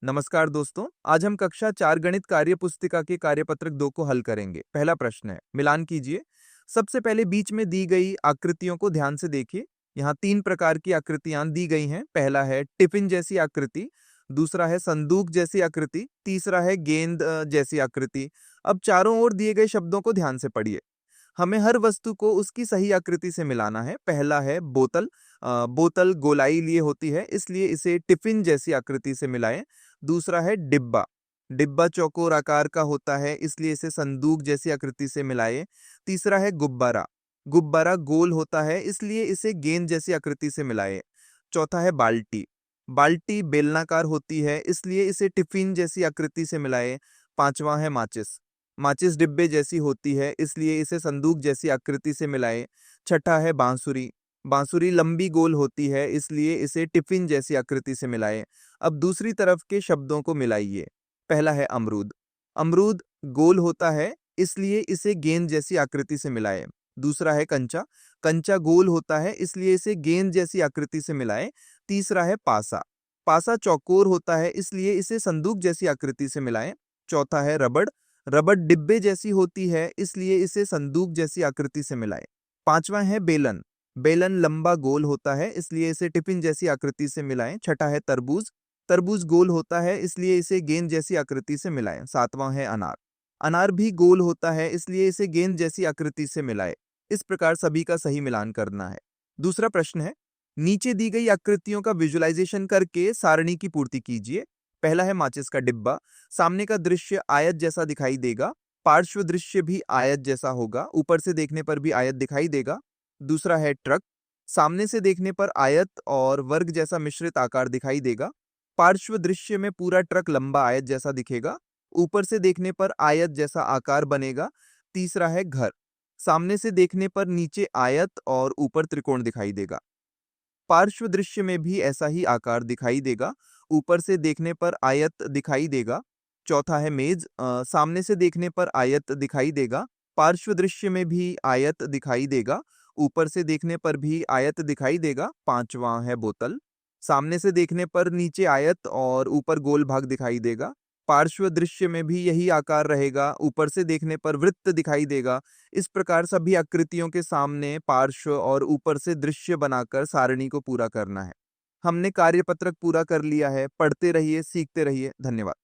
नमस्कार दोस्तों, आज हम कक्षा 4 गणित कार्य पुस्तिका के कार्यपत्रक 2 को हल करेंगे। पहला प्रश्न है, मिलान कीजिए। सबसे पहले बीच में दी गई आकृतियों को ध्यान से देखिए। यहाँ 3 प्रकार की आकृतियां दी गई हैं। पहला है टिफिन जैसी आकृति, दूसरा है संदूक जैसी आकृति, तीसरा है गेंद जैसी आकृति। अब चारों ओर दिए गए शब्दों को ध्यान से पढ़िए। हमें हर वस्तु को उसकी सही आकृति से मिलाना है। पहला है बोतल। बोतल गोलाई लिए होती है, इसलिए इसे टिफिन जैसी आकृति से मिलाएं। दूसरा है डिब्बा। डिब्बा चौकोर आकार का होता है, इसलिए इसे संदूक जैसी आकृति से मिलाएं। तीसरा है गुब्बारा। गुब्बारा गोल होता है, इसलिए इसे गेंद जैसी आकृति से मिलाएं। चौथा है बाल्टी। बाल्टी बेलनाकार होती है, इसलिए इसे टिफिन जैसी आकृति से मिलाएं। पांचवा है माचिस। माचिस डिब्बे जैसी होती है, इसलिए इसे संदूक जैसी आकृति से मिलाएं। छठा है बांसुरी। बांसुरी लंबी गोल होती है, इसलिए इसे टिफिन जैसी आकृति से मिलाएं। अब दूसरी तरफ के शब्दों को मिलाइए। पहला है अमरूद। अमरूद गोल होता है, इसलिए इसे गेंद जैसी आकृति से मिलाएं। दूसरा है कंचा। कंचा गोल होता है, इसलिए इसे गेंद जैसी आकृति से मिलाएं। तीसरा है पासा। पासा चौकोर होता है, इसलिए इसे संदूक जैसी आकृति से मिलाएं। चौथा है रबड़। रबड़ डिब्बे जैसी होती है, इसलिए इसे संदूक जैसी आकृति से मिलाएं। पांचवा है बेलन। बेलन लंबा गोल होता है, इसलिए इसे टिफिन जैसी आकृति से मिलाएं। छठा है तरबूज। तरबूज गोल होता है, इसलिए इसे गेंद जैसी आकृति से मिलाएं। सातवां है अनार। अनार भी गोल होता है, इसलिए इसे गेंद जैसी आकृति से मिलाएं। इस प्रकार सभी का सही मिलान करना है। दूसरा प्रश्न है, नीचे दी गई आकृतियों का विजुअलाइजेशन करके सारणी की पूर्ति कीजिए। पहला है माचिस का डिब्बा। सामने का दृश्य आयत जैसा दिखाई देगा। पार्श्व दृश्य भी आयत जैसा होगा, ऊपर से देखने पर भी आयत दिखाई देगा। दूसरा है ट्रक। सामने से देखने पर आयत और वर्ग जैसा मिश्रित आकार दिखाई देगा। पार्श्व दृश्य में पूरा ट्रक लंबा आयत जैसा दिखेगा, ऊपर से देखने पर आयत जैसा आकार बनेगा। तीसरा है घर। सामने से देखने पर नीचे आयत और ऊपर त्रिकोण दिखाई देगा। पार्श्व दृश्य में भी ऐसा ही आकार दिखाई देगा, ऊपर से देखने पर आयत दिखाई देगा। चौथा है मेज। सामने से देखने पर आयत दिखाई देगा, पार्श्व दृश्य में भी आयत दिखाई देगा, ऊपर से देखने पर भी आयत दिखाई देगा। पांचवा है बोतल। सामने से देखने पर नीचे आयत और ऊपर गोल भाग दिखाई देगा, पार्श्व दृश्य में भी यही आकार रहेगा, ऊपर से देखने पर वृत्त दिखाई देगा। इस प्रकार सभी आकृतियों के सामने पार्श्व और ऊपर से दृश्य बनाकर सारणी को पूरा करना है। हमने कार्यपत्रक पूरा कर लिया है। पढ़ते रहिए, सीखते रहिए। धन्यवाद।